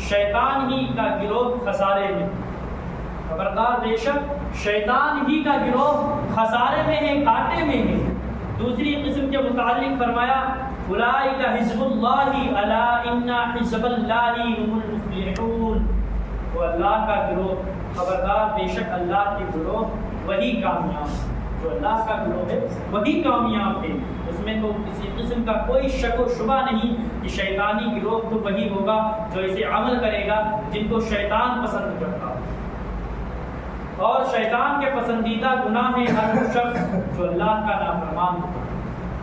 شیطان ہی کا گروہ خسارے میں، خبردار بے شک شیطان ہی کا گروہ خسارے میں ہے، گھاٹے میں ہے۔ دوسری قسم کے متعلق فرمایا اولئک حزب اللہ الا ان حزب اللہ هم المفلحون، وہ اللہ کا گروہ، خبردار بے شک اللہ کے گروہ وہی کامیاب، جو اللہ کا گروہ ہے وہی کامیاب ہے۔ اس میں تو کسی قسم کا کوئی شک و شبہ نہیں کہ شیطانی گروہ تو وہی ہوگا جو اسے عمل کرے گا جن کو شیطان پسند کرتا ہو۔ اور شیطان کے پسندیدہ گناہ ہے ہر وہ شخص جو اللہ کا نافرمان ہوگا،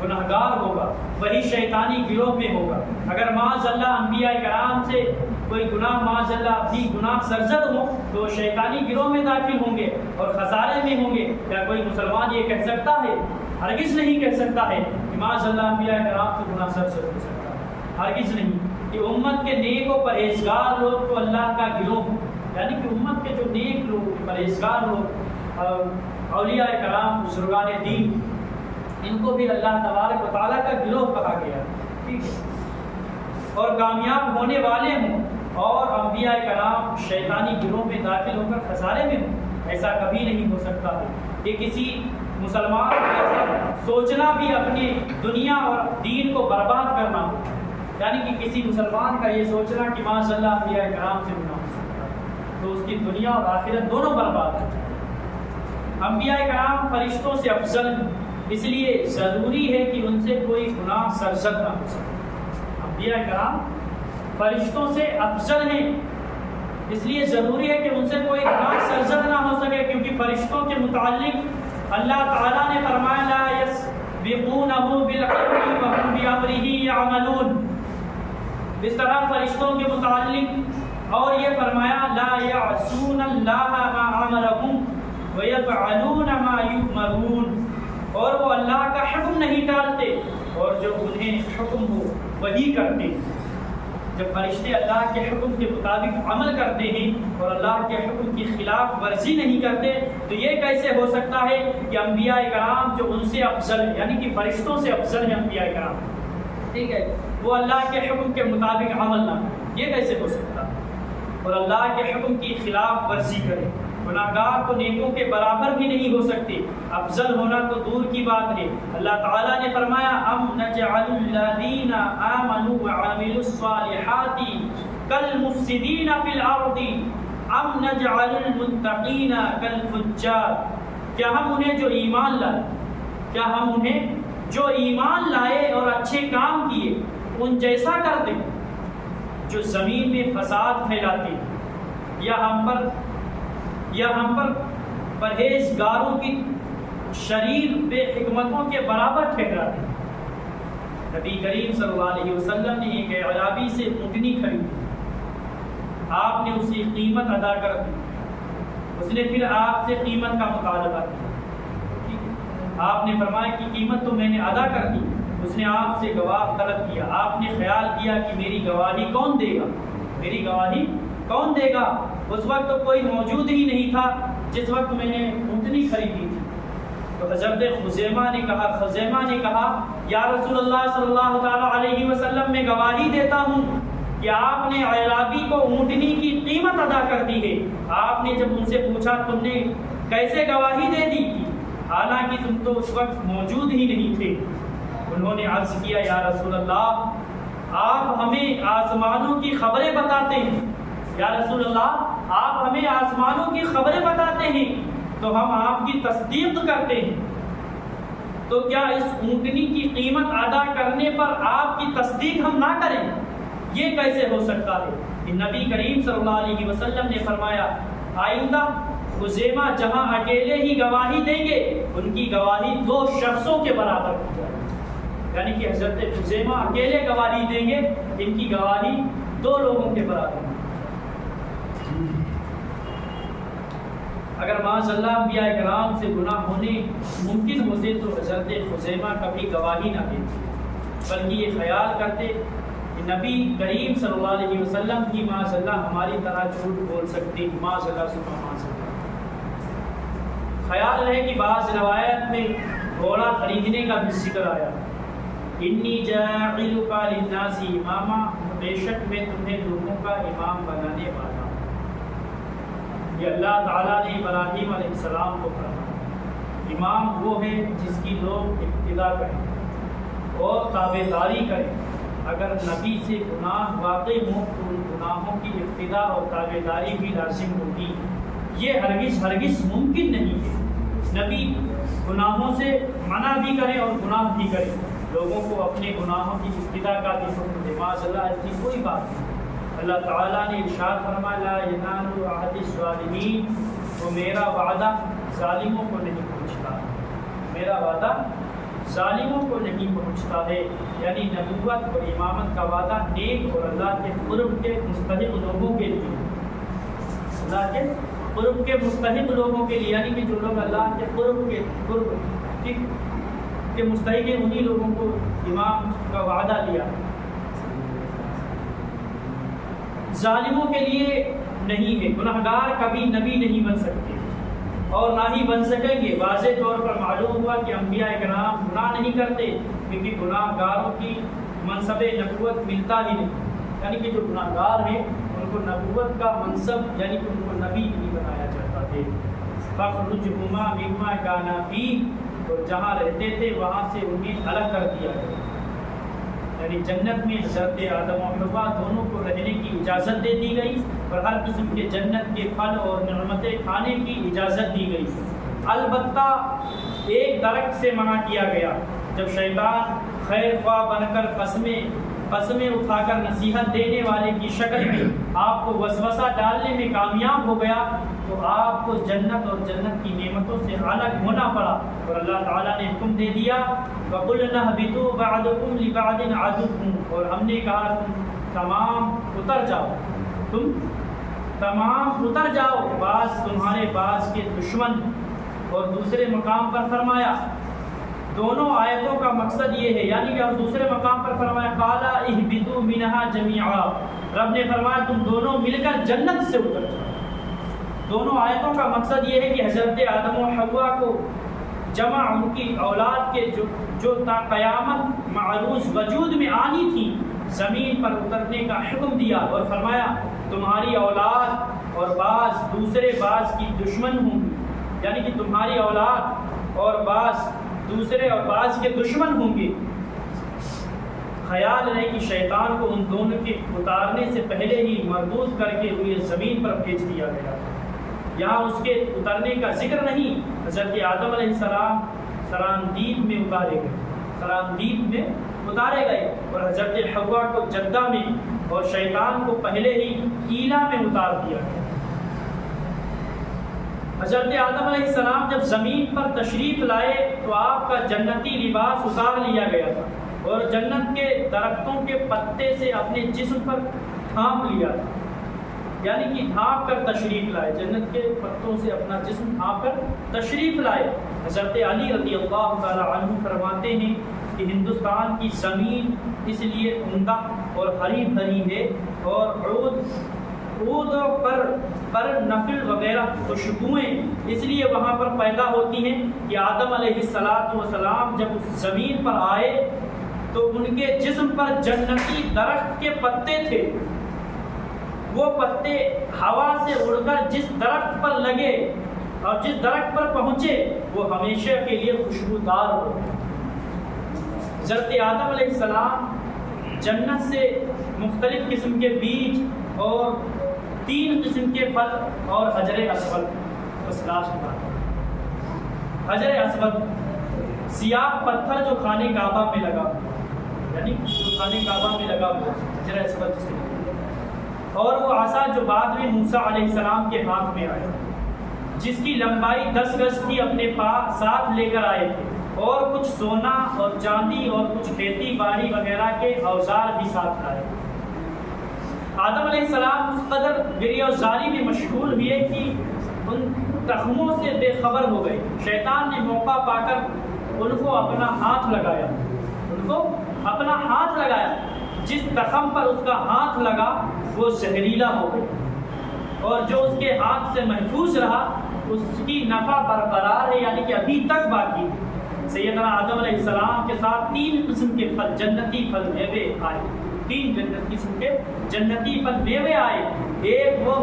گناہگار ہوگا، وہی شیطانی گروہ میں ہوگا۔ اگر معاذ اللہ انبیاء کرام سے کوئی گناہ معاذ اللہ بھی گناہ سرزد ہو تو شیطانی گروہ میں داخل ہوں گے اور خسارے میں ہوں گے۔ کیا کوئی مسلمان یہ کہہ سکتا ہے؟ ہرگز نہیں کہہ سکتا ہے کہ معاذ اللہ انبیاء کرام سے گناہ سرزد ہو سکتا ہے، ہرگز نہیں۔ کہ امت کے نیک و پرہیزگار لوگ تو اللہ کا گروہ، یعنی کہ امت کے جو نیک لوگ، پرہیزگار لوگ، اولیاء کرام، بزرگان دین، ان کو بھی اللہ تبارک و تعالیٰ کا گروہ کہا گیا، ٹھیک ہے، اور کامیاب ہونے والے ہوں۔ اور انبیاء کرام شیطانی گروہ میں داخل ہو کر خسارے میں ہوں، ایسا کبھی نہیں ہو سکتا ہے کہ کسی مسلمان کو ایسا سوچنا بھی اپنی دنیا اور دین کو برباد کرنا ہو، یعنی کہ کسی مسلمان کا یہ سوچنا کہ ماشاء اللہ انبیاء کرام سے گناہ ہو سکتا ہے تو اس کی دنیا اور آخرت دونوں برباد ہو جائے۔ انبیاء کرام فرشتوں سے افضل ہیں، اس لیے ضروری ہے کہ ان سے کوئی گناہ سرزد نہ ہو سکے۔ انبیاء کرام فرشتوں سے افضل ہیں، اس لیے ضروری ہے کہ ان سے کوئی گناہ سرزد نہ ہو سکے، کیونکہ فرشتوں کے متعلق اللہ تعالیٰ نے فرمایا لا یسبقونہ بالعلم وهم بأمرہ یعملون۔ اس طرح فرشتوں کے متعلق اور یہ فرمایا لا یعصون اللہ ما امرہم ویفعلون ما یؤمرون، اور وہ اللہ کا حکم نہیں ٹالتے اور جو انہیں حکم ہو وہی کرتے۔ جب فرشتے اللہ کے حکم کے مطابق عمل کرتے ہیں اور اللہ کے حکم کی خلاف ورزی نہیں کرتے تو یہ کیسے ہو سکتا ہے کہ انبیاء کرام جو ان سے افضل ہیں، یعنی کہ فرشتوں سے افضل ہیں انبیاء کرام، ٹھیک ہے، وہ اللہ کے حکم کے مطابق عمل نہ کریں، یہ کیسے ہو سکتا ہے؟ اور اللہ کے حکم کی خلاف ورزی کریں۔ گناہگار تو نیکوں کے برابر بھی نہیں ہو سکتے، افضل ہونا تو دور کی بات ہے۔ اللہ تعالیٰ نے فرمایا ام نجعل الذین آمنوا وعملوا الصالحات کالمفسدین فی الارض ام نجعل المتقین کالفجار، کیا ہم انہیں جو ایمان لائے، کیا ہم انہیں جو ایمان لائے اور اچھے کام کیے ان جیسا کر دیں جو زمین میں فساد پھیلاتے ہیں، یا ہم پر پرہیزگاروں کی شریر بے حکمتوں کے برابر ٹھہراتے ہیں۔ نبی کریم صلی اللہ علیہ وسلم نے ایک اعرابی سے اونٹنی خریدی، آپ نے اسے قیمت ادا کر دی، اس نے پھر آپ سے قیمت کا مطالبہ کیا، آپ نے فرمایا کہ قیمت تو میں نے ادا کر دی، اس نے آپ سے گواہ طلب کیا، آپ نے خیال کیا کہ میری گواہی کون دے گا، میری گواہی کون دے گا؟ اس وقت تو کوئی موجود ہی نہیں تھا جس وقت میں نے اونٹنی خریدی تھی۔ تو حضرت خزیمہ نے کہا یا رسول اللہ صلی اللہ تعالیٰ علیہ وسلم میں گواہی دیتا ہوں کہ آپ نے اعرابی کو اونٹنی کی قیمت ادا کر دی ہے۔ آپ نے جب ان سے پوچھا تم نے کیسے گواہی دے دی، حالانکہ تم تو اس وقت موجود ہی نہیں تھے، انہوں نے عرض کیا یا رسول اللہ آپ ہمیں آسمانوں کی خبریں بتاتے ہیں، یا رسول اللہ آپ ہمیں آسمانوں کی خبریں بتاتے ہیں تو ہم آپ کی تصدیق کرتے ہیں، تو کیا اس اونٹنی کی قیمت ادا کرنے پر آپ کی تصدیق ہم نہ کریں؟ یہ کیسے ہو سکتا ہے؟ کہ نبی کریم صلی اللہ علیہ وسلم نے فرمایا آئندہ خزیمہ جہاں اکیلے ہی گواہی دیں گے ان کی گواہی 2 شخصوں کے برابر ہو جائے گی، یعنی کہ حضرت خزیمہ اکیلے گواہی دیں گے، ان کی گواہی 2 لوگوں کے برابر ہو۔ اگر معاذ اللہ انبیاء کرام سے گناہ ہونے ممکن ہوتے تو حضرت خزیمہ کبھی گواہی نہ دیتے، بلکہ یہ خیال کرتے کہ نبی کریم صلی اللہ علیہ وسلم کی معاذ اللہ ہماری طرح جھوٹ بول سکتے، معاذ اللہ سبحانہ معاذ اللہ۔ خیال ہے کہ بعض روایت میں گھوڑا خریدنے کا بھی ذکر آیا، انی جاعلک للناس اماما، بے شک میں تمہیں لوگوں کا امام بنانے والا ہوں۔ یہ اللہ تعالیٰ نے ابراہیم علیہ السلام کو فرمایا، امام وہ ہے جس کی لوگ اقتدا کریں اور تابع داری کریں۔ اگر نبی سے گناہ واقع ہوں تو ان گناہوں کی اقتدا اور تابع داری بھی لازم ہوگی۔ یہ ہرگز ممکن نہیں ہے۔ نبی گناہوں سے منع بھی کریں اور گناہ بھی کریں، لوگوں کو اپنے گناہوں کی ابتدا کا بھی حکم دے، معاذ اللہ ایسی کوئی بات نہیں۔ اللہ تعالیٰ نے ارشاد فرمایا لا ینال عہد الظالمین، وہ میرا وعدہ ظالموں کو نہیں پہنچتا، میرا وعدہ ظالموں کو نہیں پہنچتا ہے۔ یعنی نبوت اور امامت کا وعدہ نیک اور اللہ کے قرب کے مستحق لوگوں کے لیے، اللہ کے قرب کے مستحق لوگوں کے لیے، یعنی کہ جو لوگ اللہ کے قرب کے مستحق ہیں، انہی لوگوں کو امام کا وعدہ لیا۔ ظالموں کے لیے نہیں ہے، گناہگار کبھی نبی نہیں بن سکتے اور نہ ہی بن سکیں گے۔ واضح طور پر معلوم ہوا کہ انبیاء کرام گناہ نہیں کرتے، کیونکہ گناہ گاروں کی منصب نبوت ملتا ہی نہیں، یعنی کہ جو گناہ گار ہیں ان کو نبوت کا منصب یعنی کہ ان کو نبی نہیں بنایا جاتا تھے۔ فَخْرُجْهُمَا مِمَّا كَانَا فِيهِ، اور جہاں رہتے تھے وہاں سے انہیں الگ کر دیا گیا، یعنی جنت میں حضرت آدم و حوا دونوں کو رہنے کی اجازت دے دی گئی اور ہر قسم کے جنت کے پھل اور نعمتیں کھانے کی اجازت دی گئی۔ البتہ ایک درخت سے منع کیا گیا۔ جب شیطان خیر خواہ بن کر قسمیں اٹھا کر نصیحت دینے والے کی شکل میں آپ کو وسوسہ ڈالنے میں کامیاب ہو گیا تو آپ کو جنت اور جنت کی نعمتوں سے الگ ہونا پڑا، اور اللہ تعالیٰ نے حکم دے دیا وَقُلْنَا اهْبِطُوا بَعْضُكُمْ لِبَعْضٍ عَدُوٌّ، اور ہم نے کہا تم تمام اتر جاؤ، بعض تمہارے بعض کے دشمن۔ اور دوسرے مقام پر فرمایا، دونوں آیتوں کا مقصد یہ ہے، یعنی کہ اور دوسرے مقام پر فرمایا قَالَ اهْبِطُوا مِنْهَا جَمِيعًا، رب نے فرمایا تم دونوں مل کر جنت سے اتر جاؤ۔ دونوں آیتوں کا مقصد یہ ہے کہ حضرت آدم و حوا کو جمع ان کی اولاد کے جو تا قیامت معروض وجود میں آنی تھی زمین پر اترنے کا حکم دیا، اور فرمایا تمہاری اولاد اور بعض دوسرے بعض کی دشمن ہوں گی، یعنی کہ تمہاری اولاد اور بعض دوسرے اور بعض کے دشمن ہوں گے۔ خیال رہے کہ شیطان کو ان دونوں کے اتارنے سے پہلے ہی مردود کر کے روئے زمین پر بھیج دیا گیا۔ یہاں اس کے اترنے کا ذکر نہیں، حضرت آدم علیہ السلام سراندید میں اتارے گئے اور حضرت حوا کو جدہ میں اور شیطان کو پہلے ہی کیلا میں اتار دیا گیا۔ حضرت آدم علیہ السلام جب زمین پر تشریف لائے تو آپ کا جنتی لباس اتار لیا گیا تھا اور جنت کے درختوں کے پتے سے اپنے جسم پر ڈھانپ لیا تھا، یعنی کہ ڈھانپ کر تشریف لائے، جنت کے پتوں سے اپنا جسم ڈھانپ کر تشریف لائے۔ حضرت علی رضی اللہ تعالی عنہ فرماتے ہیں کہ ہندوستان کی زمین اس لیے عمدہ اور ہری بھری ہے اور عود پر نفل وغیرہ خوشبوئیں اس لیے وہاں پر پیدا ہوتی ہیں کہ آدم علیہ السلام جب اس زمین پر آئے تو ان کے جسم پر جنتی درخت کے پتے تھے، وہ پتے ہوا سے اڑ کر جس درخت پر لگے اور جس درخت پر پہنچے وہ ہمیشہ کے لیے خوشبودار ہو۔ حضرت آدم علیہ السلام جنت سے مختلف قسم کے بیج اور 3 قسم کے پھل اور حجر اسود، بس لاسٹ بات، حجر اسود سیاہ پتھر جو خانے کعبہ میں لگا، یعنی جو خانے کعبہ میں لگا وہ حجر اسود جسے، اور وہ عصا جو بعد میں موسیٰ علیہ السلام کے ہاتھ میں آیا، جس کی لمبائی 10 گز تھی، اپنے پاس ساتھ لے کر آئے تھے، اور کچھ سونا اور چاندی اور کچھ کھیتی باڑی وغیرہ کے اوزار بھی ساتھ لائے۔ آدم علیہ السلام اس قدر گری اور زاری میں مشغول ہوئے کہ ان تخموں سے بے خبر ہو گئے۔ شیطان نے موقع پا کر ان کو اپنا ہاتھ لگایا، جس تخم پر اس کا ہاتھ لگا وہ زہریلا ہو گیا، اور جو اس کے ہاتھ سے محفوظ رہا اس کی نفع برقرار ہے، یعنی کہ ابھی تک باقی ہے۔ سیدنا آدم علیہ السلام کے ساتھ 3 قسم کے پھل، جنتی پھل میوے آئے، 3 قسم کے جنتی پھل میوے آئے. ایک وہ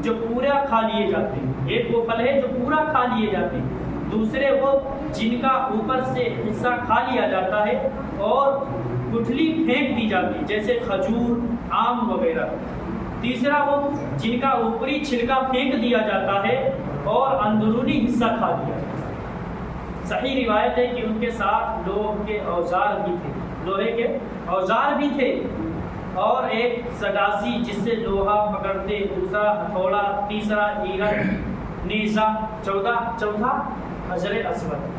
جو پورا کھا لیے جاتے ہیں, ایک وہ پھل ہے جو پورا کھا لیے جاتے ہیں. دوسرے وہ جن کا اوپر سے حصہ کھا لیا جاتا ہے اور گٹھلی پھینک دی جاتی ہے, جیسے کھجور, آم وغیرہ. تیسرا وہ جن کا اوپری چھلکا پھینک دیا جاتا ہے اور اندرونی حصہ کھا لیا جاتا ہے. صحیح روایت ہے کہ ان کے ساتھ لوہے کے اوزار بھی تھے, لوہے کے اوزار بھی تھے, اور ایک سگاسی جس سے لوہا پکڑتے, دوسرا ہتھوڑا, تیسرا ایرن, نیزا, چوتھا حجر اسود.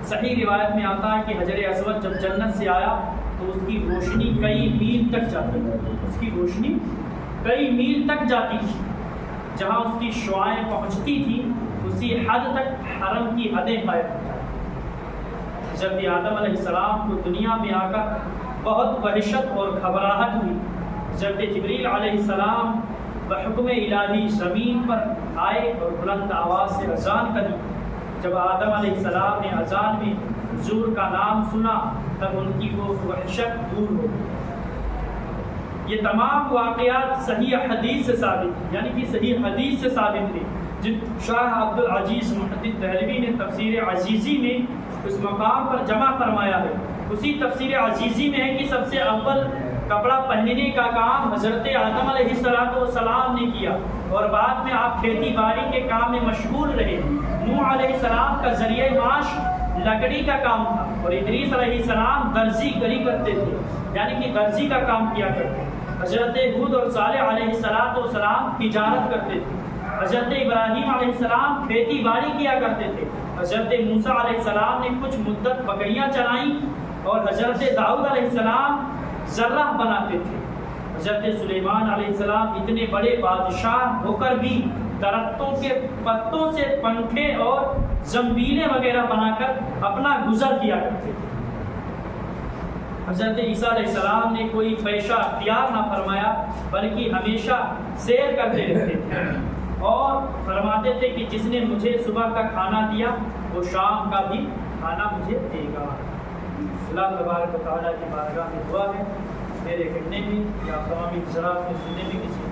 صحیح روایت میں آتا ہے کہ حجر اسود جب جنت سے آیا تو اس کی روشنی کئی میل تک جاتی تھی, اس کی روشنی کئی میل تک جاتی تھی. جہاں اس کی شعاعیں پہنچتی تھی اسی حد تک حرم کی حدیں قائم ہو جاتی. حضرت آدم علیہ السلام کو دنیا میں آ کر بہت وحشت اور گھبراہٹ ہوئی. حضرت جبریل علیہ السلام بحکم الہی زمین پر آئے اور بلند آواز سے اذان کری. جب آدم علیہ السلام نے اذان میں حضور کا نام سنا تب ان کی وہ وحشت دور ہو گئی. یہ تمام واقعات صحیح حدیث سے ثابت ہیں, یعنی کہ صحیح حدیث سے ثابت ہیں. جن شاہ عبد العزیز محدث دہلوی نے تفسیر عزیزی میں اس مقام پر جمع فرمایا ہے. اسی تفسیر عزیزی میں ہے کہ سب سے اول کپڑا پہننے کا کام حضرت آدم علیہ السلام نے کیا, اور بعد میں آپ کھیتی باڑی کے کام میں مشغول رہے. نوح علیہ السلام کا ذریعہ معاش لکڑی کا کام تھا, اور ادریس علیہ السلام درزی گری کرتے تھے, یعنی کہ درزی کا کام کیا کرتے. حضرت ہود اور صالح علیہ السلام تجارت کرتے تھے. حضرت ابراہیم علیہ السلام کھیتی باڑی کیا کرتے تھے. حضرت موسیٰ علیہ السلام نے کچھ مدت بکریاں چرائیں, اور حضرت داؤد علیہ السلام ذرہ بناتے تھے. حضرت سلیمان علیہ السلام اتنے بڑے بادشاہ ہو کر بھی درختوں کے پتوں سے پنکھے اور زنبیلیں وغیرہ بنا کر اپنا گزر کیا کرتے تھے. حضرت عیسیٰ علیہ السلام نے کوئی پیشہ اختیار نہ فرمایا, بلکہ ہمیشہ سیر کرتے رہتے تھے, اور فرماتے تھے کہ جس نے مجھے صبح کا کھانا دیا وہ شام کا بھی کھانا مجھے دے گا. اللہ تبارک و تعالیٰ کی بارگاہ میں دعا ہے میرے کہنے میں یا تمام حضرات کے سننے میں کسی